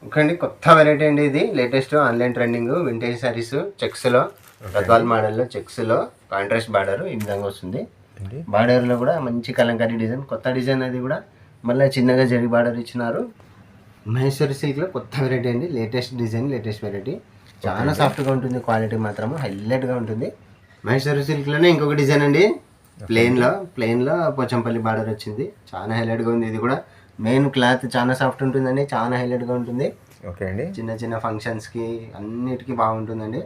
Okay కొత్త variety అండి. ఇది latest online trending vintage sarees చెక్స్లో గద్వాల్ మోడల్లో చెక్స్లో కాంట్రాస్ట్ బార్డర్ ఈ విధంగా వస్తుంది. బార్డర్లో కూడా మంచి కలంకారీ డిజైన్, కొత్త డిజైన్ అది కూడా మళ్ళీ చిన్నగా జరి బార్డర్ ఇచ్చినారు. మహేశ్వరి సిల్క్లో కొత్త వెరైటీ అండి. లేటెస్ట్ డిజైన్, లేటెస్ట్ వెరైటీ, చాలా సాఫ్ట్గా ఉంటుంది. క్వాలిటీ మాత్రం హైలైట్గా ఉంటుంది. మహేశ్వరి సిల్క్లోనే ఇంకొక డిజైన్ అండి. ప్లెయిన్లో పోచంపల్లి బార్డర్ వచ్చింది. చాలా హైలైట్గా ఉంది. ఇది కూడా మెయిన్ క్లాత్ చాలా సాఫ్ట్ ఉంటుందండి. చాలా హైలైట్గా ఉంటుంది. ఓకే అండి. చిన్న చిన్న ఫంక్షన్స్కి అన్నిటికీ బాగుంటుందండి.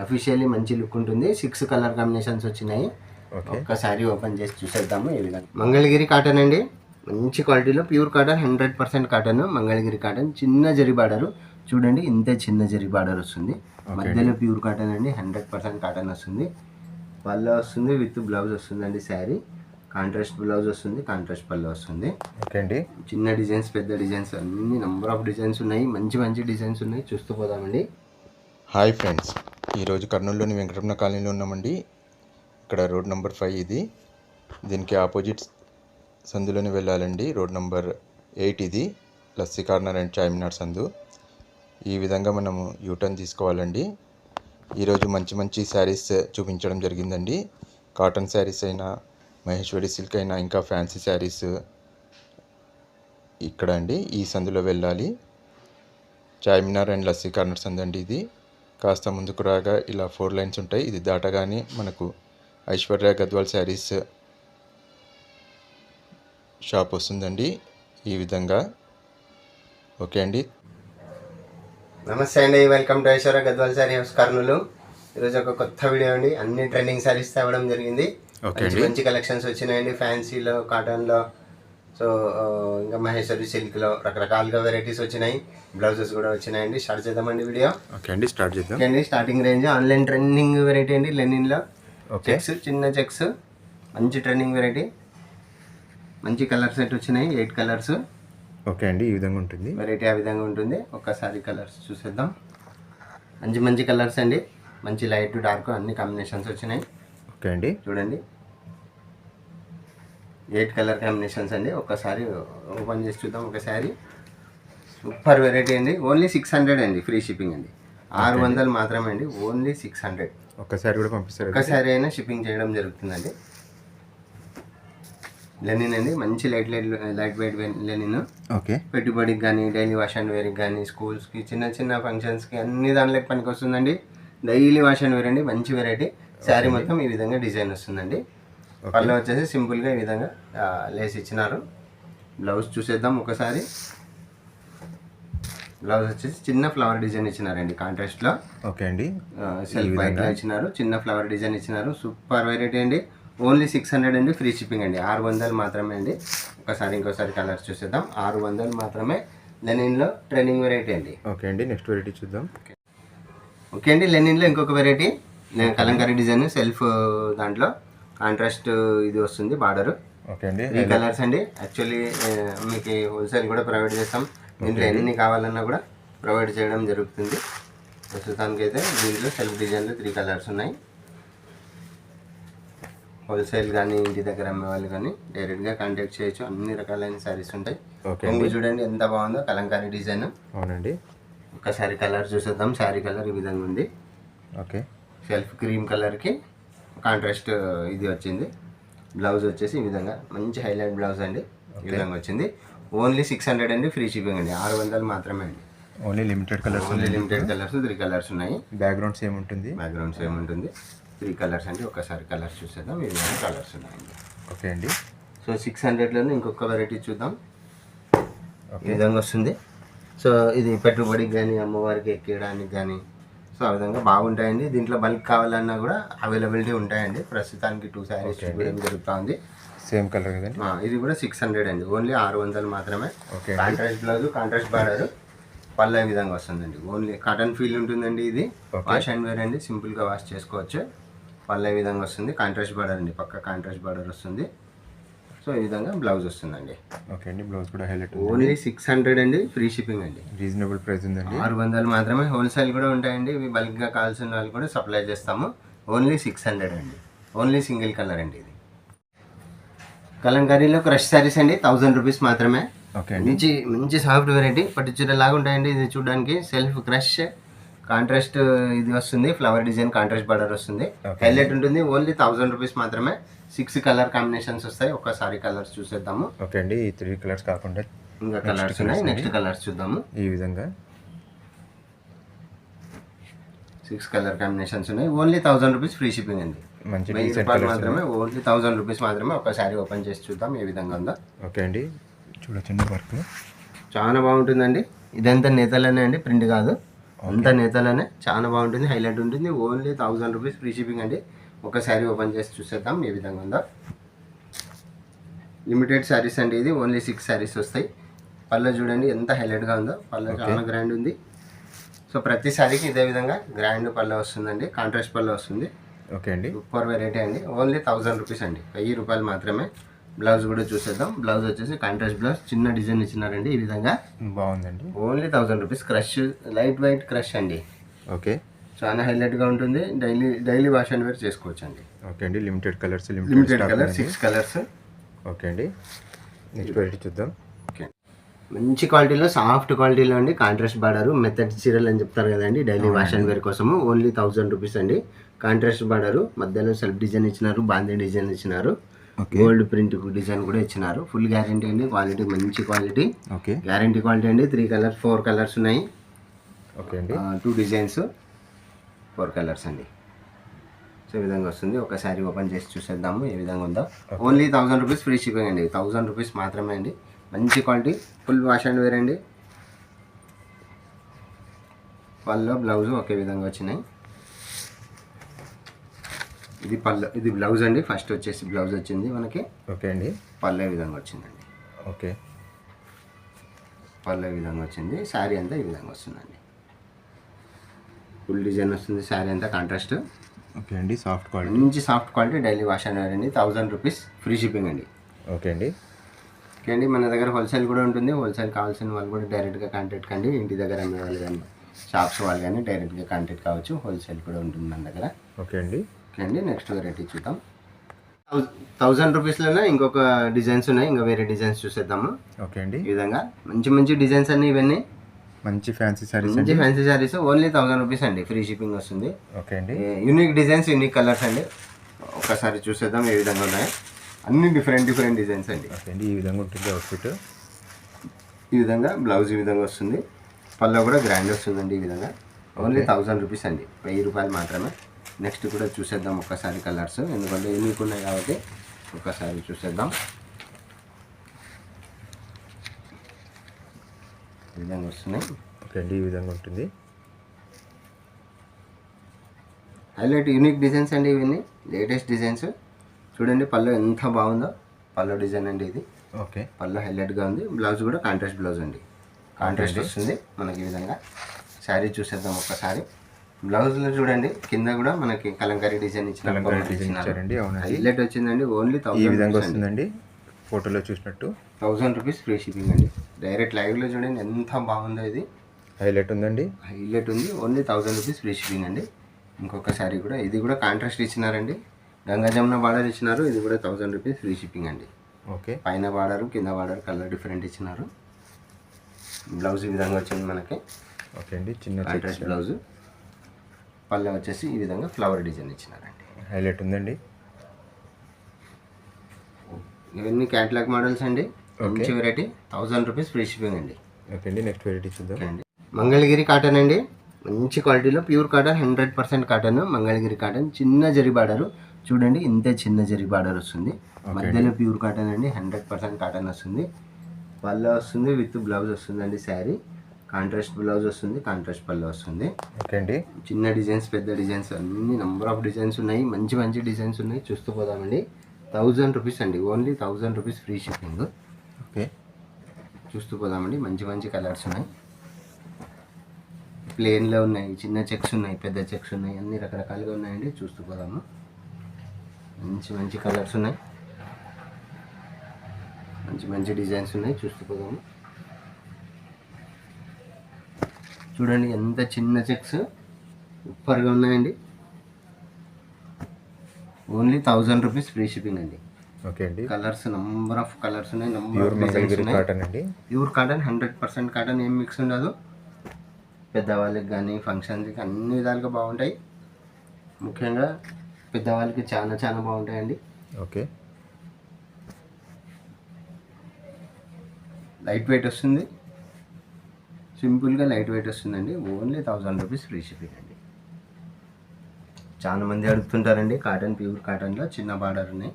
అఫీషియల్లీ మంచి లుక్ ఉంటుంది. 6 కలర్ కాంబినేషన్స్ వచ్చినాయి. ఒక్కసారి ఓపెన్ చేసి చూసేద్దాము. ఈ విధంగా మంగళగిరి కాటన్ అండి. మంచి క్వాలిటీలో pure cotton, 100% cotton. Mangalagiri cotton, చిన్న జరి బార్డర్ చూడండి. ఇంత చిన్న జరి బార్డర్ వస్తుంది. మధ్యలో ప్యూర్ కాటన్ అండి. 100% కాటన్ వస్తుంది. పళ్ళు వస్తుంది విత్ బ్లౌజ్ వస్తుందండి. శారీ కాంట్రాస్ట్ బ్లౌజ్ వస్తుంది, కాంట్రాస్ట్ పళ్ళు వస్తుంది. ఓకే అండి. చిన్న డిజైన్స్, పెద్ద డిజైన్స్, అన్ని నెంబర్ ఆఫ్ డిజైన్స్ ఉన్నాయి. మంచి మంచి డిజైన్స్ ఉన్నాయి. చూస్తూ పోదామండి. హాయ్ ఫ్రెండ్స్, ఈరోజు కర్నూలులోని వెంకటరమణ కాలనీలో ఉన్నామండి. ఇక్కడ రోడ్ నెంబర్ 5 ఇది. దీనికి ఆపోజిట్ సందులోనే వెళ్ళాలండి. రోడ్ నెంబర్ 8 ఇది. లస్సీ కార్నర్ అండ్ చార్మినార్ సందు. ఈ విధంగా మనము యూటర్న్ తీసుకోవాలండి. ఈరోజు మంచి మంచి శారీస్ చూపించడం జరిగిందండి. కాటన్ శారీస్ అయినా, మహేశ్వరి సిల్క్ అయినా, ఇంకా ఫ్యాన్సీ శారీస్ ఇక్కడ అండి. ఈ సందులో వెళ్ళాలి. చార్మినార్ అండ్ లస్సీ కార్నర్ సందు అండి ఇది. కాస్త ముందుకు రాగా ఇలా 4 లైన్స్ ఉంటాయి. ఇది దాటగానే మనకు ఐశ్వర్య గద్వాల్ శారీస్ షాప్ వస్తుందండి. ఈ విధంగా. ఓకే అండి. నమస్తే అండి, welcome to Aishwarya Gadwal sari house Kurnool. ఈరోజు ఒక కొత్త వీడియో అండి. అన్ని ట్రెండింగ్ శారీస్ తేవడం జరిగింది. మంచి కలెక్షన్స్ వచ్చినాయండి. ఫ్యాన్సీలో, కాటన్లో, సో ఇంకా మహేశ్వరి సిల్క్లో రకరకాలుగా వెరైటీస్ వచ్చినాయి. బ్లౌజెస్ కూడా వచ్చినాయండి. స్టార్ట్ చేద్దామండి వీడియో. ఓకే అండి, స్టార్ట్ చేద్దాం. ఓకే అండి. Starting range online trending variety అండి. లెనిన్లో చెక్స్, చిన్న చెక్స్, మంచి ట్రెండింగ్ వెరైటీ. మంచి కలర్ సెట్ వచ్చినాయి. 8 కలర్స్. ఓకే అండి. ఈ విధంగా ఉంటుంది వెరైటీ. ఆ విధంగా ఉంటుంది. ఒక్కసారి కలర్స్ చూసేద్దాం. మంచి మంచి కలర్స్ అండి. మంచి లైట్, డార్క్ అన్ని కాంబినేషన్స్ వచ్చినాయి. ఓకే అండి. చూడండి, 8 కలర్ కాంబినేషన్స్ అండి. ఒక్కసారి ఓపెన్ చేసి చూద్దాం. ఒకసారి సూపర్ వెరైటీ అండి. ఓన్లీ 600 అండి. ఫ్రీ షిప్పింగ్ అండి. 600 మాత్రమే అండి. ఓన్లీ 600. ఒక్కసారి కూడా పంపిస్తారు. ఒక్కసారి అయినా షిప్పింగ్ చేయడం జరుగుతుందండి. లెనిన్ అండి. మంచి లైట్ వెయిట్ లెనిన్. ఓకే. పెట్టుబడికి కానీ, డైలీ వాష్ అండ్ వేర్కి కానీ, స్కూల్స్కి, చిన్న చిన్న ఫంక్షన్స్కి అన్ని దానిలోకి పనికి వస్తుందండి. డైలీ వాష్ అండ్ వేర్ అండి. మంచి వెరైటీ. శారీ మొత్తం ఈ విధంగా డిజైన్ వస్తుందండి. పళ్ళు వచ్చేసి సింపుల్గా ఈ విధంగా లేస్ ఇచ్చినారు. బ్లౌజ్ చూసేద్దాం ఒకసారి. బ్లౌజ్ వచ్చేసి చిన్న ఫ్లవర్ డిజైన్ ఇచ్చినారండి కాంట్రాస్ట్లో. ఓకే అండి. సెల్ఫ్ వైట్లో ఇచ్చినారు. చిన్న ఫ్లవర్ డిజైన్ ఇచ్చినారు. సూపర్ వెరైటీ అండి. ఓన్లీ 600 అండి. ఫ్రీ షిప్పింగ్ అండి. 600 మాత్రమే అండి. ఇంకోసారి కలర్స్ చూసేద్దాం. 600 మాత్రమే. లెనిన్లో ట్రెండింగ్ వెరైటీ అండి. ఓకే అండి. నెక్స్ట్ వెరైటీ చూద్దాం. ఓకే అండి. లెనిన్లో ఇంకొక వెరైటీ కలంకారీ డిజైన్. సెల్ఫ్ దాంట్లో కాంట్రాస్ట్ ఇది వస్తుంది బార్డర్. ఓకే అండి. 3 కలర్స్ అండి. యాక్చువల్లీ మీకు హోల్సేల్ కూడా ప్రొవైడ్ చేస్తాం. దీంట్లో ఎన్ని కావాలన్నా కూడా ప్రొవైడ్ చేయడం జరుగుతుంది. ప్రస్తుతానికి అయితే దీంట్లో సెల్ఫ్ డిజైన్లో 3 కలర్స్ ఉన్నాయి. హోల్సేల్ కానీ, ఇంటి దగ్గర అమ్మే వాళ్ళు కానీ డైరెక్ట్గా కాంటాక్ట్ చేయొచ్చు. అన్ని రకాలైన శారీస్ ఉంటాయి. కొంగు చూడండి ఎంత బాగుందో, కలంకారీ డిజైన్. అవునండి. ఒకసారి కలర్ చూసేద్దాం. శారీ కలర్ ఈ విధంగా ఉంది. ఓకే. సెల్ఫ్ క్రీమ్ కలర్కి కాంట్రాస్ట్ ఇది వచ్చింది. బ్లౌజ్ వచ్చేసి ఈ విధంగా మంచి హైలైట్ బ్లౌజ్ అండి. ఈ విధంగా వచ్చింది. ఓన్లీ 600 అండి. ఫ్రీ షిప్పింగ్ అండి. 600 మాత్రమే అండి. Only limited colours. 3 కలర్స్ ఉన్నాయి. బ్యాక్గ్రౌండ్స్ ఏముంటుంది? 3 కలర్స్ అండి. ఒకసారి కలర్స్ చూసేద్దాం. ఈ విధంగా కలర్స్ ఉన్నాయండి. ఓకే అండి. సో 600లోనే ఇంకొక వెరైటీ చూద్దాం. ఈ విధంగా వస్తుంది. సో ఇది పెట్టుబడికి కానీ, అమ్మవారికి ఎక్కడానికి కానీ, సో ఆ విధంగా బాగుంటాయండి. దీంట్లో బల్క్ కావాలన్నా కూడా అవైలబిలిటీ ఉంటాయండి. ప్రస్తుతానికి 2 శారీస్ చూడడం జరుగుతుంది. సేమ్ కలర్ కదండి. ఇది కూడా 600 అండి. ఓన్లీ 600 మాత్రమే. కాంట్రాస్ట్ బ్లౌజ్, కాంట్రాస్ట్ బార్డర్, పళ్ళు ఈ విధంగా వస్తుందండి. ఓన్లీ కాటన్ ఫీల్ ఉంటుందండి. ఇది వాష్ అండ్ వేర్ అండి. సింపుల్గా వాష్ చేసుకోవచ్చు. పళ్ళు ఈ విధంగా వస్తుంది. కాంట్రాస్ట్ బార్డర్ అండి. పక్క కాంట్రాస్ట్ బార్డర్ వస్తుంది. సో ఈ విధంగా బ్లౌజ్ వస్తుందండి. ఓకే అండి. బ్లౌజ్ కూడా హైలైట్. ఓన్లీ 600 అండి. ఫ్రీ షిప్పింగ్ అండి. రీజనబుల్ ప్రైస్ ఉందండి. 600 మాత్రమే. హోల్సేల్ కూడా ఉంటాయండి. ఇవి బల్క్గా కావాల్సిన వాళ్ళు కూడా సప్లై చేస్తాము. ఓన్లీ 600 అండి. ఓన్లీ సింగిల్ కలర్ అండి. ఇది కలంకారీలో క్రష్ శారీస్ అండి. 1000 రూపీస్ మాత్రమే. ఓకే అండి. మంచి మంచి సాఫ్ట్ వెరైటీ పట్టు చీర లాగా ఉంటాయండి. ఇది చూడడానికి సెల్ఫ్ క్రష్ కాంట్రాస్ట్ ఇది వస్తుంది, ఫ్లవర్ డిజైన్ కాంట్రాస్ట్ బార్డర్ వస్తుంది. Okay. హైలైట్ ఉంటుంది. ఓన్లీ 1000 రూపీస్ మాత్రమే. 6 కలర్ కాంబినేషన్స్ వస్తాయి. ఒక్కసారి కలర్స్ చూసేద్దాము. ఓకే అండి. ఈ 3 కలర్స్ కాకుండా ఇంకా కలర్స్ ఉన్నాయి. నెక్స్ట్ కలర్స్ చూద్దాము. ఈ విధంగా 6 కలర్ కాంబినేషన్స్ ఉన్నాయి. ఓన్లీ 1000 రూపీస్ ఫ్రీ షిప్పింగ్ అండి. మంచి 1000 డీసెంట్ రూపాయలు కలర్స్ మాత్రమే. ఓన్లీ 1000 రూపీస్ మాత్రమే. ఒకసారి ఓపెన్ చేసి చూద్దాం ఏ విధంగా ఉందో. ఓకే అండి. చూడొచ్చండి వర్క్ చాలా బాగుంటుందండి. ఇదంతా నేతలోనే అండి, ప్రింట్ కాదు. అంతా నేతలోనే చాలా బాగుంటుంది. హైలైట్ ఉంటుంది. ఓన్లీ 1000 రూపీస్ ఫ్రీ షిప్పింగ్ అండి. ఒకసారి ఓపెన్ చేసి చూసేద్దాం ఏ విధంగా ఉందో. లిమిటెడ్ శారీస్ అండి ఇది. ఓన్లీ 6 శారీస్ వస్తాయి. పళ్ళు చూడండి ఎంత హైలైట్గా ఉందో. పళ్ళు చాలా గ్రాండ్ ఉంది. సో ప్రతి శారీకి ఇదే విధంగా గ్రాండ్ పళ్ళు వస్తుందండి. కాంట్రాస్ట్ పళ్ళు వస్తుంది. ఓకే అండి. సూపర్ వెరైటీ అండి. ఓన్లీ 1000 రూపీస్ అండి. 1000 రూపాయలు మాత్రమే. బ్లౌజ్ కూడా చూసేద్దాం. బ్లౌజ్ వచ్చేసి కాంట్రాస్ట్ బ్లౌజ్, చిన్న డిజైన్ ఇచ్చినారండి ఈ విధంగా. బాగుందండి. Only 1000 rupees. Crush, light weight crush అండి. ఓకే. చాలా హైలైట్గా ఉంటుంది. డైలీ వాష్ అండ్ వేర్ చేసుకోవచ్చు అండి. ఓకే అండి. Limited colours, limited colour 6 colours. Okay అండి. నెక్స్ట్ వెరైటీ చూద్దాం. ఓకే, మంచి క్వాలిటీలో, సాఫ్ట్ క్వాలిటీలో అండి. కాంట్రాస్ట్ బార్డర్, మెథడ్ చీరలు అని చెప్తారు కదండి, డైలీ వాష్ అండ్ వేర్ కోసము. ఓన్లీ 1000 రూపీస్ అండి. కాంట్రాస్ట్ బార్డర్, మధ్యలో సెల్ఫ్ డిజైన్ ఇచ్చినారు, బాందీ డిజైన్ ఇచ్చినారు, గోల్డ్ ప్రింట్ డిజైన్ కూడా ఇచ్చినారు. ఫుల్ గ్యారంటీ అండి. క్వాలిటీ మంచి క్వాలిటీ. ఓకే. గ్యారంటీ క్వాలిటీ అండి. 3 కలర్స్ 4 కలర్స్ ఉన్నాయి. ఓకే అండి. 2 డిజైన్స్ 4 కలర్స్ అండి. సో ఈ విధంగా వస్తుంది. ఒకసారి ఓపెన్ చేసి చూసేద్దాము ఏ విధంగా ఉందో. ఓన్లీ 1000 రూపీస్ ఫ్రీ షిప్పింగ్ అండి. 1000 రూపీస్ మాత్రమే అండి. మంచి quality, full wash and wear అండి. పళ్ళు బ్లౌజ్ ఒకే విధంగా వచ్చినాయి. ఇది పళ్ళు, ఇది బ్లౌజ్ అండి. ఫస్ట్ వచ్చేసి బ్లౌజ్ వచ్చింది మనకి. ఓకే అండి. పళ్ళు ఈ విధంగా వచ్చిందండి. ఓకే. పళ్ళు ఈ విధంగా వచ్చింది. శారీ అంతా ఈ విధంగా వస్తుందండి. ఫుల్ డిజైన్ వస్తుంది. శారీ అంతా కాంట్రాస్ట్. ఓకే అండి. సాఫ్ట్ క్వాలిటీ, మంచి soft quality, daily wash and wear అండి. 1000 రూపీస్ ఫ్రీ షిప్పింగ్ అండి. ఓకే అండి. ఓకే అండి. మన దగ్గర హోల్సేల్ కూడా ఉంటుంది. హోల్సేల్ కావాల్సిన వాళ్ళు కూడా డైరెక్ట్గా కాంటాక్ట్ కండి. ఇంటి దగ్గర అమ్మే వాళ్ళు కానీ, షాప్స్ వాళ్ళు కానీ డైరెక్ట్గా కాంటాక్ట్ కావచ్చు. హోల్సేల్ కూడా ఉంటుంది మన దగ్గర. ఓకే అండి. ఓకే అండి. నెక్స్ట్ వెరైటీ చూద్దాం. 1000 రూపీస్లోనే ఇంకొక డిజైన్స్ ఉన్నాయి. ఇంకా వేరే డిజైన్స్ చూసేద్దాము. ఓకే అండి. ఈ విధంగా మంచి మంచి డిజైన్స్ అన్ని ఇవన్నీ మంచి ఫ్యాన్సీ సారీస్, మంచి ఫ్యాన్సీ శారీస్. ఓన్లీ 1000 రూపీస్ అండి. ఫ్రీ షిప్పింగ్ వస్తుంది. ఓకే అండి. యూనిక్ డిజైన్స్, యూనిక్ కలర్స్ అండి. ఒకసారి చూసేద్దాం ఏ విధంగా ఉన్నాయి. అన్ని డిఫరెంట్ డిజైన్స్ అండి. ఓకే అండి. ఈ విధంగా ఉంటుంది అవుట్ఫిట్. ఈ విధంగా బ్లౌజ్ ఈ విధంగా వస్తుంది. పళ్ళు కూడా గ్రాండ్ వస్తుందండి ఈ విధంగా. ఓన్లీ 1000 రూపీస్ అండి. 1000 రూపాయలు మాత్రమే. నెక్స్ట్ కూడా చూసేద్దాం ఒక్కసారి కలర్స్, ఎందుకంటే యూనిక్ ఉన్నాయి కాబట్టి ఒక్కసారి చూసేద్దాం. ఈ విధంగా వస్తున్నాయి. ఓకే అండి. ఈ విధంగా ఉంటుంది. హైలైట్ యూనిక్ డిజైన్స్ అండి ఇవన్నీ. లేటెస్ట్ డిజైన్స్ చూడండి. పళ్ళు ఎంత బాగుందో. పళ్ళు డిజైన్ అండి ఇది. ఓకే. పళ్ళు హైలైట్గా ఉంది. బ్లౌజ్ కూడా కాంట్రాస్ట్ బ్లౌజ్ అండి. కాంట్రాస్ట్ వస్తుంది మనకి ఈ విధంగా. శారీ చూసేద్దాం ఒక్కసారి. బ్లౌజ్లో చూడండి కింద కూడా మనకి కలంకారీ డిజైన్ ఇచ్చారండి. అవునండి. హైలైట్ వచ్చిందండి. ఓన్లీ ఈ విధంగా వస్తుందండి. ఫోటోలో చూసినట్టు 1000 రూపీస్ ఫ్రీ షిప్పింగ్ అండి. డైరెక్ట్ లైవ్లో చూడండి ఎంత బాగుందో. ఇది హైలైట్ ఉందండి. హైలైట్ ఉంది. ఓన్లీ 1000 రూపీస్ ఫ్రీ షిప్పింగ్ అండి. ఇంకొక శారీ కూడా, ఇది కూడా కాంట్రాస్ట్ ఇచ్చినారండి. గంగా జమున బార్డర్ ఇచ్చినారు. ఇది కూడా 1000 రూపీస్ ఫ్రీ షిప్పింగ్ అండి. ఓకే. పైన బార్డర్, కింద బార్డర్ కలర్ డిఫరెంట్ ఇచ్చినారు. బ్లౌజ్ ఈ విధంగా వచ్చింది మనకి. ఓకే అండి. చిన్న కాంట్రాస్ట్ బ్లౌజ్. పళ్ళు వచ్చేసి ఈ విధంగా ఫ్లవర్ డిజైన్ ఇచ్చినారండి. హైలైట్ ఉందండి. ఇవన్నీ క్యాటలాగ్ మోడల్స్ అండి. మంచి వెరైటీ. 1000 రూపీస్ ఫ్రీ షిప్పింగ్ అండి. ఓకే అండి. నెక్స్ట్ వెరైటీ చూద్దాం. ఓకే అండి. మంగళగిరి కాటన్ అండి. మంచి క్వాలిటీలో pure cotton, 100% cotton. Mangalagiri cotton. చిన్న జరీ బార్డర్ చూడండి. ఇంతే చిన్న జరీ బార్డర్ వస్తుంది. మధ్యలో ప్యూర్ కాటన్ అండి. 100% కాటన్ వస్తుంది. పళ్ళు వస్తుంది విత్ బ్లౌజ్ వస్తుందండి. శారీ కాంట్రాస్ట్ బ్లౌజ్ వస్తుంది, కాంట్రాస్ట్ పళ్ళు వస్తుంది. ఓకే అండి. చిన్న డిజైన్స్, పెద్ద డిజైన్స్ అన్ని నెంబర్ ఆఫ్ డిజైన్స్ ఉన్నాయి. మంచి మంచి డిజైన్స్ ఉన్నాయి. చూస్తూ పోదామండి. 1000 రూపీస్ అండి. Only 1000 rupees free shipping. Okay. చూస్తూ పోదామండి. మంచి మంచి కలర్స్ ఉన్నాయి. ప్లెయిన్లో ఉన్నాయి, చిన్న చెక్స్ ఉన్నాయి, పెద్ద చెక్స్ ఉన్నాయి, అన్ని రకరకాలుగా ఉన్నాయండి. చూస్తూ పోదాము. మంచి మంచి కలర్స్ ఉన్నాయి. మంచి మంచి డిజైన్స్ ఉన్నాయి. చూస్తూ పోదాము. చూడండి ఎంత చిన్న చెక్స్ సూపర్గా ఉన్నాయండి. ఓన్లీ 1000 రూపీస్ ఫ్రీ షిప్పింగ్ అండి. ఓకే అండి. కలర్స్ నంబర్ ఆఫ్ కలర్స్ ఉన్నాయి, number pure of designs Mangalagiri ఉన్నాయి. కాటన్ అండి. ప్యూర్ కాటన్ 100% కాటన్, ఏం మిక్స్ ఉండదు. పెద్దవాళ్ళకి కానీ ఫంక్షన్స్కి అన్ని విధాలుగా బాగుంటాయి. ముఖ్యంగా పెద్దవాళ్ళకి చాలా చాలా బాగుంటాయండి. ఓకే. లైట్ వెయిట్ వస్తుంది, సింపుల్గా లైట్ వెయిట్ వస్తుందండి. ఓన్లీ 1000 రూపీస్ ఫ్రీ షిప్పింగ్ అండి. చాలా మంది అడుగుతుంటారండి కాటన్, ప్యూర్ కాటన్లో చిన్న బార్డర్ ఉన్నాయి,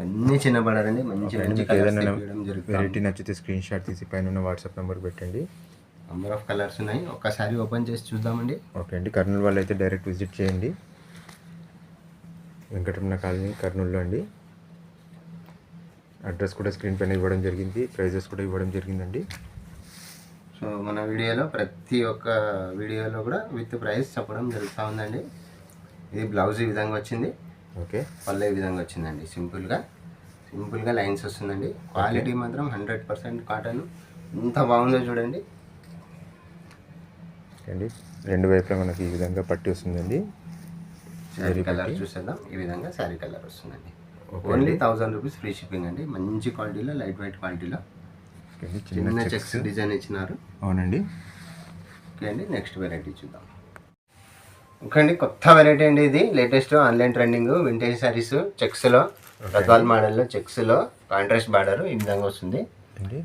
అన్నీ చిన్న బార్డర్ అండి. మంచి మంచి మీకు కలర్స్ ఏదైనా తెప్పియడం జరుగుతుంది. వెరైటీ నచ్చితే స్క్రీన్ షాట్ తీసి పైన ఉన్న వాట్సాప్ నెంబర్ పెట్టండి. నంబర్ ఆఫ్ కలర్స్ ఉన్నాయి, ఒక్కసారి ఓపెన్ చేసి చూద్దామండి. ఓకే అండి. కర్నూలు వాళ్ళు అయితే డైరెక్ట్ విజిట్ చేయండి. వెంకటరమణ కాలనీ కర్నూలులో అండి. అడ్రస్ కూడా స్క్రీన్ పైన ఇవ్వడం జరిగింది, ప్రైజెస్ కూడా ఇవ్వడం జరిగిందండి. సో మన వీడియోలో ప్రతి ఒక్క వీడియోలో కూడా విత్ ప్రైస్ చెప్పడం జరుగుతూ ఉందండి. ఇది బ్లౌజ్ ఈ విధంగా వచ్చింది, ఓకే. పళ్ళు ఈ విధంగా వచ్చిందండి. సింపుల్గా లైన్స్ వస్తుందండి. క్వాలిటీ మాత్రం 100% కాటన్. ఎంత బాగుందో చూడండి అండి. రెండు వైపులా మనకి ఈ విధంగా పట్టి వస్తుందండి. శారీ కలర్ చూసేద్దాం. ఈ విధంగా శారీ కలర్ వస్తుందండి. ఓన్లీ 1000 రూపీస్ ఫ్రీ షిప్పింగ్ అండి. మంచి క్వాలిటీలో, లైట్ వెయిట్ క్వాలిటీలో చిన్న చెక్స్ డిజైన్ ఇచ్చినారు. అవునండి. ఓకే అండి, నెక్స్ట్ వెరైటీ చూద్దాం. ఓకే అండి, కొత్త వెరైటీ అండి. ఇది latest online trending vintage sarees చెక్స్లో, గద్వాల్ మోడల్లో చెక్స్లో కాంట్రాస్ట్ బార్డర్ ఈ విధంగా వస్తుంది.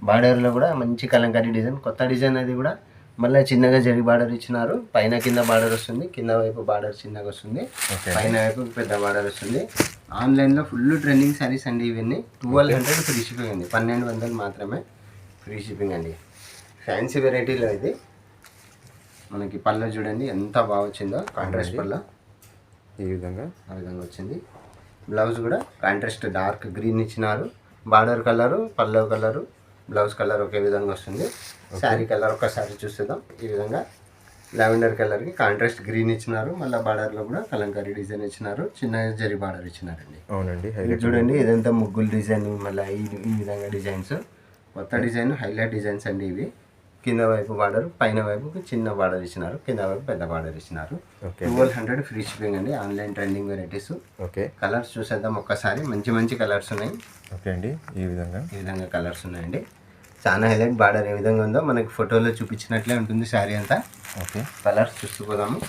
బార్డర్లో కూడా మంచి కలంకారీ డిజైన్, కొత్త డిజైన్. అది కూడా మళ్ళీ చిన్నగా జరి బార్డర్ ఇచ్చినారు. పైన కింద బార్డర్ వస్తుంది, కింద వైపు బార్డర్ చిన్నగా వస్తుంది, పైన వైపు పెద్ద బార్డర్ వస్తుంది. ఆన్లైన్లో ఫుల్ ట్రెండింగ్ శారీస్ అండి ఇవన్నీ. 1200 ఫ్రీ షిప్పింగ్ అండి, 1200 మాత్రమే ఫ్రీ షిప్పింగ్ అండి. ఫ్యాన్సీ వెరైటీలో ఇది. మనకి పళ్ళు చూడండి ఎంత బాగా వచ్చిందో, కాంట్రాస్ట్ పళ్ళు ఈ విధంగా ఆ విధంగా వచ్చింది. బ్లౌజ్ కూడా కాంట్రాస్ట్ డార్క్ గ్రీన్ ఇచ్చినారు. బార్డర్ కలరు, పళ్ళు కలరు, బ్లౌజ్ కలర్ ఒకే విధంగా వస్తుంది. శారీ కలర్ ఒకసారి చూసేద్దాం. ఈ విధంగా లావెండర్ కలర్కి కాంట్రాస్ట్ గ్రీన్ ఇచ్చినారు. మళ్ళీ బార్డర్లో కూడా కలంకారీ డిజైన్ ఇచ్చినారు, చిన్న జరి బార్డర్ ఇచ్చినారండి. అవునండి. చూడండి ఇదంతా ముగ్గులు డిజైన్, మళ్ళీ ఈ విధంగా డిజైన్స్, కొత్త డిజైన్, హైలైట్ డిజైన్స్ అండి ఇవి. కింద వైపు బార్డర్, పైన వైపు చిన్న బార్డర్ ఇచ్చినారు, కింద వైపు పెద్ద బార్డర్ ఇచ్చినారు. 1200 ఫ్రీ షిప్పింగ్ అండి. Online trending varieties. Okay. Colours చూసేద్దాం ఒక్కసారి. మంచి మంచి కలర్స్ ఉన్నాయి. ఓకే అండి. ఈ విధంగా కలర్స్ ఉన్నాయండి. చాలా హైలైట్ బార్డర్ ఏ విధంగా ఉందో మనకి ఫోటోలో చూపించినట్లే ఉంటుంది శారీ అంతా. ఓకే. కలర్స్ చూసుకోదాము.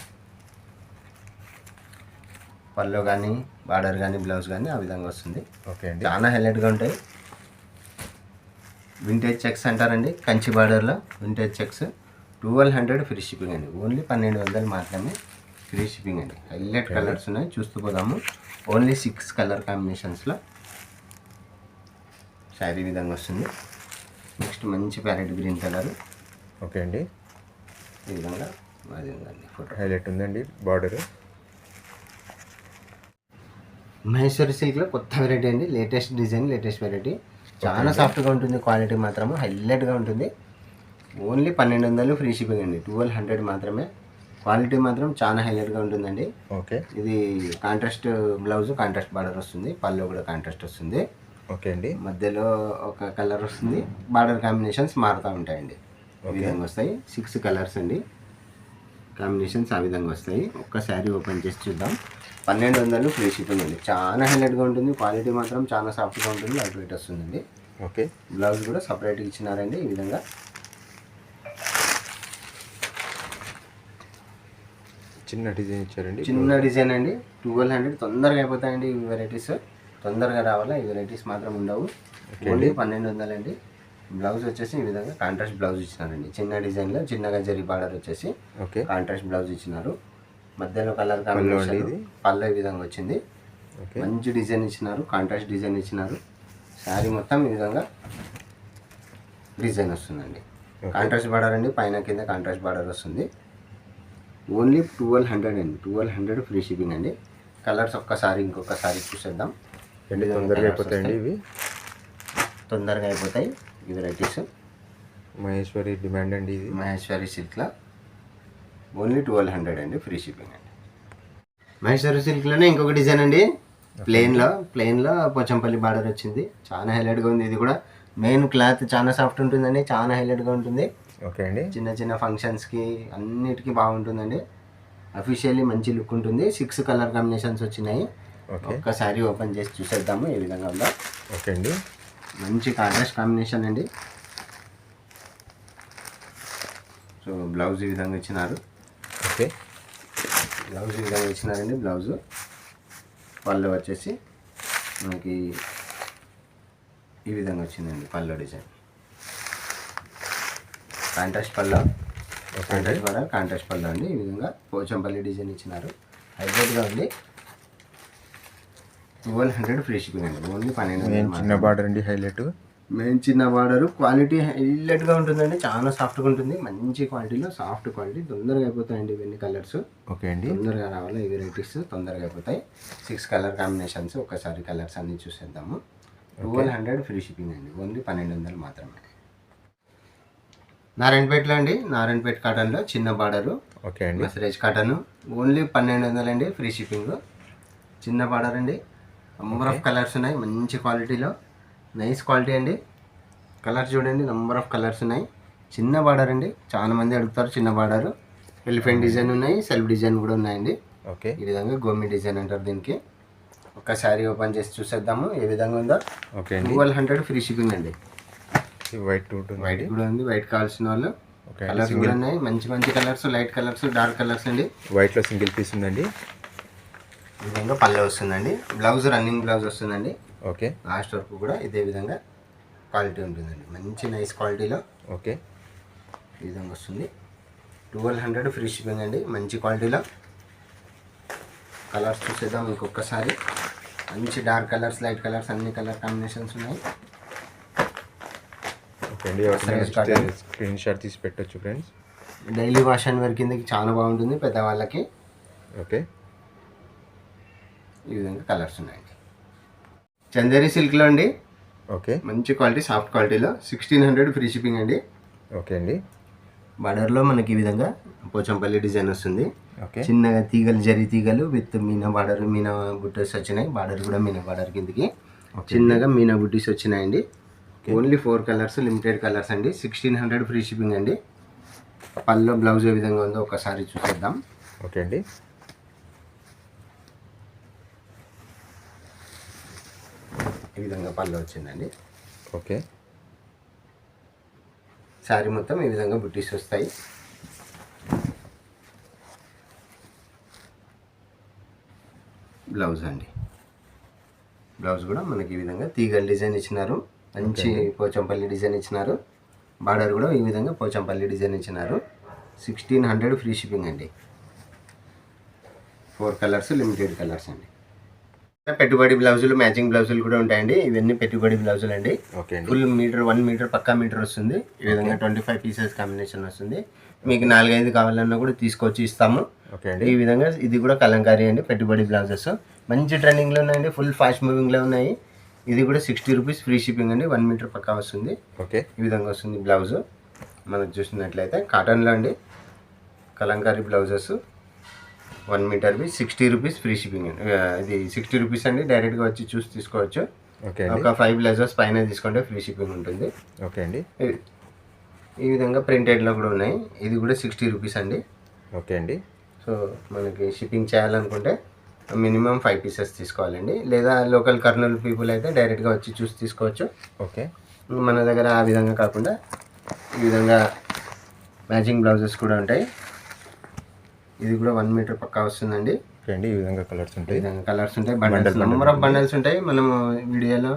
పళ్ళు కానీ, బార్డర్ కానీ, బ్లౌజ్ కానీ ఆ విధంగా వస్తుంది. ఓకే అండి. చాలా హైలైట్గా ఉంటాయి. వింటేజ్ చెక్స్ అంటారండి, కంచి బార్డర్లో వింటేజ్ చెక్స్. 1200 ఫ్రీ షిప్పింగ్ అండి. ఓన్లీ 1200 మాత్రమే ఫ్రీ షిప్పింగ్ అండి. హైలైట్ కలర్స్ ఉన్నాయి, చూస్తూ పోదాము. ఓన్లీ 6 కలర్ కాంబినేషన్స్లో శారీ విధంగా వస్తుంది. నెక్స్ట్ మంచి ప్యారెట్ గ్రీన్ కలర్. ఓకే అండి. ఈ విధంగా అది ఉందండి ఫోటో. హైలైట్ ఉందండి బార్డర్. మహేశ్వరి సిల్క్లో కొత్త వెరైటీ అండి. Latest design, latest variety. చాలా సాఫ్ట్గా ఉంటుంది, క్వాలిటీ మాత్రము హైలైట్గా ఉంటుంది. ఓన్లీ 1200 ఫ్రీ షిప్పింగ్ అండి. 1200 మాత్రమే. క్వాలిటీ మాత్రం చాలా హైలైట్గా ఉంటుందండి. ఓకే. ఇది కాంట్రాస్ట్ బ్లౌజ్, కాంట్రాస్ట్ బార్డర్ వస్తుంది, పళ్ళు కూడా కాంట్రాస్ట్ వస్తుంది. ఓకే అండి. మధ్యలో ఒక కలర్ వస్తుంది, బార్డర్ కాంబినేషన్స్ మారుతూ ఉంటాయండి. ఈ విధంగా వస్తాయి. 6 కలర్స్ అండి కాంబినేషన్స్ ఆ విధంగా వస్తాయి. ఒక్క శారీ ఓపెన్ చేసి చూద్దాం. 1200 ఫ్రీ షిప్పింగ్ అండి. చాలా హైలైట్గా ఉంటుంది, క్వాలిటీ మాత్రం చాలా సాఫ్ట్గా ఉంటుంది, లైట్ వెయిట్ వస్తుందండి. ఓకే. బ్లౌజ్ కూడా సపరేట్గా ఇచ్చినారండి. ఈ విధంగా చిన్న డిజైన్ ఇచ్చారండి. చిన్న డిజైన్ అండి. 1200 తొందరగా అయిపోతాయండి. ఈ వెరైటీస్ తొందరగా రావాలా, ఈ వెరైటీస్ మాత్రం ఉండవు. ఓన్లీ 1200 అండి. బ్లౌజ్ వచ్చేసి ఈ విధంగా కాంట్రాస్ట్ బ్లౌజ్ ఇచ్చినారండి. చిన్న డిజైన్లో చిన్నగా జరి బార్డర్ వచ్చేసి ఓకే కాంట్రాస్ట్ బ్లౌజ్ ఇచ్చినారు. మధ్యలో కలర్ కాంబినేషన్, పళ్ళు ఈ విధంగా వచ్చింది. మంచి డిజైన్ ఇచ్చినారు, కాంట్రాస్ట్ డిజైన్ ఇచ్చినారు. శారీ మొత్తం ఈ విధంగా డిజైన్ వస్తుందండి. కాంట్రాస్ట్ బార్డర్ అండి, పైన కింద కాంట్రాస్ట్ బార్డర్ వస్తుంది. ఓన్లీ 1200 అండి. 1200 ఫ్రీ షిప్పింగ్ అండి. కలర్స్ ఒక్కసారి ఇంకొకసారి చూసేద్దాం. తొందరగా అయిపోతాయండి ఇవి. తొందరగా అయిపోతాయి ఈ వెరైటీస్. మహేశ్వరి డిమాండ్ అండి ఇది. మహేశ్వరి సిల్క్లో ఓన్లీ 1200 అండి ఫ్రీ షిప్పింగ్ అండి. మహేశ్వరి సిల్క్లోనే ఇంకొక డిజైన్ అండి. ప్లెయిన్లో పోచంపల్లి బార్డర్ వచ్చింది. చాలా హైలైట్గా ఉంది. ఇది కూడా మెయిన్ క్లాత్ చాలా సాఫ్ట్ ఉంటుందండి, చాలా హైలైట్గా ఉంటుంది. ఓకే అండి. చిన్న చిన్న ఫంక్షన్స్కి అన్నిటికీ బాగుంటుందండి. అఫీషియల్లీ మంచి లుక్ ఉంటుంది. 6 కలర్ కాంబినేషన్స్ వచ్చినాయి. ఓకే ఒక్కసారి ఓపెన్ చేసి చూసేద్దాము ఏ విధంగా ఉందో. ఓకే అండి. మంచి కాంట్రాస్ట్ కాంబినేషన్ అండి. సో బ్లౌజ్ ఈ విధంగా ఇచ్చినారు. ఓకే బ్లౌజ్ ఈ విధంగా ఇచ్చినారండి. బ్లౌజు పళ్ళు వచ్చేసి మనకి ఈ విధంగా వచ్చిందండి. పళ్ళు డిజైన్ కాంట్రాస్ట్ పళ్ళు, కాంట్రాస్ట్ పళ్ళు అండి. ఈ విధంగా పోచంపల్లి డిజైన్ ఇచ్చినారు. హైలైట్గా ఉంది. 1200 ఫ్రీ షిప్పింగ్ అండి. ఓన్లీ 1200. చిన్న బార్డర్ అండి. హైలైట్ మెయిన్ చిన్న బార్డరు. క్వాలిటీ హైలైట్గా ఉంటుందండి. చాలా సాఫ్ట్గా ఉంటుంది. మంచి క్వాలిటీలో సాఫ్ట్ క్వాలిటీ. తొందరగా అయిపోతాయండి ఇవన్నీ కలర్స్. ఓకే అండి. తొందరగా రావాలి. ఈ వెరైటీస్ తొందరగా అయిపోతాయి. 6 కలర్ కాంబినేషన్స్. ఒకసారి కలర్స్ అన్నీ చూసేద్దాము. 1200 ఫ్రీ షిప్పింగ్ అండి. ఓన్లీ 1200 మాత్రమే. నారాయణపేటలో అండి. నారాయణపేట కాటన్లో చిన్న బార్డరు. ఓకే అండి. మసరేజ్ కాటన్ ఓన్లీ 1200 అండి. Free shipping. చిన్న బార్డర్ అండి. నంబర్ ఆఫ్ కలర్స్ ఉన్నాయి. మంచి క్వాలిటీలో నైస్ క్వాలిటీ అండి. కలర్స్ చూడండి. నంబర్ ఆఫ్ కలర్స్ ఉన్నాయి. చిన్న బార్డర్ అండి. చాలా మంది అడుగుతారు చిన్న బార్డరు. ఎలిఫెంట్ డిజైన్ ఉన్నాయి. సెల్ఫ్ డిజైన్ కూడా ఉన్నాయండి. ఓకే ఈ విధంగా గోమి డిజైన్ అంటారు దీనికి. ఒక్కసారి ఓపెన్ చేసి చూసేద్దాము ఏ విధంగా ఉందో. ఓకే అండి. 1200 ఫ్రీ షిప్పింగ్ అండి. వైట్ వైట్ కూడా ఉంది. వైట్ కావాల్సిన వాళ్ళు కలర్స్ కూడా ఉన్నాయి. మంచి మంచి colours, light colours, dark colours అండి. వైట్లో సింగిల్ పీస్ ఉందండి. ఈ విధంగా పల్లె వస్తుందండి. బ్లౌజ్ రన్నింగ్ బ్లౌజ్ వస్తుందండి. ఓకే లాస్ట్ వరకు కూడా ఇదే విధంగా క్వాలిటీ ఉంటుందండి. మంచి నైస్ క్వాలిటీలో ఓకే ఈ విధంగా వస్తుంది. 1200 ఫ్రీ షిప్పింగ్ అండి. మంచి క్వాలిటీలో కలర్స్ చూసేద్దాం ఇంకొకసారి. మంచి డార్క్ కలర్స్, లైట్ కలర్స్, అన్ని కలర్ కాంబినేషన్స్ ఉన్నాయి. ఓకే అండి. స్క్రీన్ షాట్ తీసి పెట్టొచ్చు friends. Daily wash and wear కిందకి చాలా బాగుంటుంది పెద్దవాళ్ళకి. ఓకే ఈ విధంగా కలర్స్ ఉన్నాయండి. చందేరి సిల్క్లో అండి. ఓకే మంచి క్వాలిటీ, సాఫ్ట్ క్వాలిటీలో 1600 ఫ్రీ షిప్పింగ్ అండి. ఓకే అండి. బార్డర్లో మనకి ఈ విధంగా పోచంపల్లి డిజైన్ వస్తుంది. ఓకే చిన్నగా తీగలు, జరి తీగలు విత్ మీనా బార్డర్, మీనా బుట్టీస్ వచ్చినాయి. బార్డర్ కూడా మీనా బార్డర్ కిందకి చిన్నగా మీనా బుట్టీస్ వచ్చినాయండి. ఓన్లీ 4 కలర్స్, లిమిటెడ్ కలర్స్ అండి. 1600 ఫ్రీ షిప్పింగ్ అండి. పళ్ళు బ్లౌజ్ ఏ విధంగా ఉందో ఒకసారి చూసేద్దాం. ఓకే అండి. ఈ విధంగా పళ్ళు వచ్చిందండి. ఓకే శారీ మొత్తం ఈ విధంగా బుట్టీస్ వస్తాయి. బ్లౌజ్ అండి. బ్లౌజ్ కూడా మనకి ఈ విధంగా తీగల డిజైన్ ఇచ్చినారు. మంచి పోచంపల్లి డిజైన్ ఇచ్చినారు. బార్డర్ కూడా ఈ విధంగా పోచంపల్లి డిజైన్ ఇచ్చినారు. 1600 ఫ్రీ షిప్పింగ్ అండి. 4 కలర్స్, లిమిటెడ్ కలర్స్ అండి. పెట్టుబడి బ్లౌజులు, మ్యాచింగ్ బ్లౌజులు కూడా ఉంటాయండి. ఇవన్నీ పెట్టుబడి బ్లౌజులు అండి. ఓకే అండి. ఫుల్ మీటర్, 1 మీటర్ పక్కా మీటర్ వస్తుంది. ఈ విధంగా 25 పీసెస్ కాంబినేషన్ వస్తుంది. మీకు 4-5 కావాలన్నా కూడా తీసుకొచ్చి ఇస్తాము. ఓకే అండి. ఈ విధంగా ఇది కూడా కలంకారీ అండి. పెట్టుబడి బ్లౌజెస్ మంచి ట్రెండింగ్లో ఉన్నాయండి. ఫుల్ ఫాస్ట్ మూవింగ్లో ఉన్నాయి. ఇది కూడా 60 రూపీస్ ఫ్రీ షిప్పింగ్ అండి. 1 మీటర్ పక్కా వస్తుంది. ఓకే ఈ విధంగా వస్తుంది బ్లౌజ్. మనకు చూసినట్లయితే కాటన్లో అండి Kalamkari blouses 1 మీటర్వి 60 rupees free shipping అండి. ఇది 60 రూపీస్ అండి. డైరెక్ట్గా వచ్చి చూసి తీసుకోవచ్చు. ఓకే అండి. ఒక 5 బ్లౌజెస్ పైన తీసుకుంటే ఫ్రీ షిప్పింగ్ ఉంటుంది. ఓకే అండి. ఈ విధంగా ప్రింటెడ్లో కూడా ఉన్నాయి. ఇది కూడా 60 రూపీస్ అండి. ఓకే అండి. సో మనకి షిప్పింగ్ చేయాలనుకుంటే మినిమం 5 పీసెస్ తీసుకోవాలండి. లేదా లోకల్ కర్నూలు పీపుల్ అయితే డైరెక్ట్గా వచ్చి చూసి తీసుకోవచ్చు. ఓకే మన దగ్గర ఆ విధంగా కాకుండా ఈ విధంగా మ్యాచింగ్ బ్లౌజెస్ కూడా ఉంటాయి. ఇది కూడా 1 మీటర్ పక్కా వస్తుందండి. ఓకే అండి. ఈ విధంగా కలర్స్ ఈ ఉంటాయి. విధంగా కలర్స్ ఉంటాయి. బండల్స్, నెంబర్ ఆఫ్ బండల్స్ ఉంటాయి. మనము వీడియోలో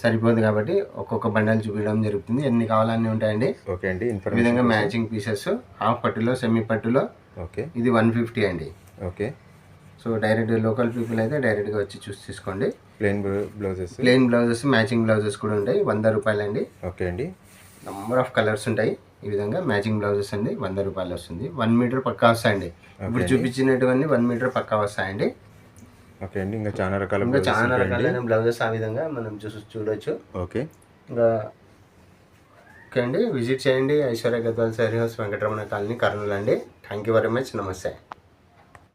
సరిపోదు కాబట్టి ఒక్కొక్క బండల్ చూపించడం జరుగుతుంది. ఎన్ని కావాలన్నీ ఉంటాయండి. ఓకే అండి. ఈ విధంగా మ్యాచింగ్ పీసెస్ హాఫ్ పట్టులో, సెమీ పట్టులో. ఓకే ఇది 150 అండి. Okay. So direct local people అయితే డైరెక్ట్గా వచ్చి చూసి తీసుకోండి. Plain blouses, plain blouses, matching blouses కూడా ఉంటాయి. 100 రూపాయలు అండి. ఓకే అండి. నెంబర్ ఆఫ్ కలర్స్ ఉంటాయి. ఈ విధంగా మ్యాచింగ్ బ్లౌజెస్ అండి 100 రూపాయలు వస్తుంది. 1 మీటర్ పక్కా వస్తాయండి. ఇప్పుడు చూపించినటువంటి 1 మీటర్ పక్కా వస్తాయండి. ఓకే అండి. ఇంకా చాలా రకాల ఇంకా చాలా రకాలైన బ్లౌజెస్ ఆ విధంగా మనం చూడొచ్చు. ఓకే. ఇంకా ఓకే అండి. విజిట్ చేయండి ఐశ్వర్య గద్వాల్ శారీ హౌస్, వెంకటరమణ కాలనీ, కర్నూలు అండి. Thank you very much. నమస్తే.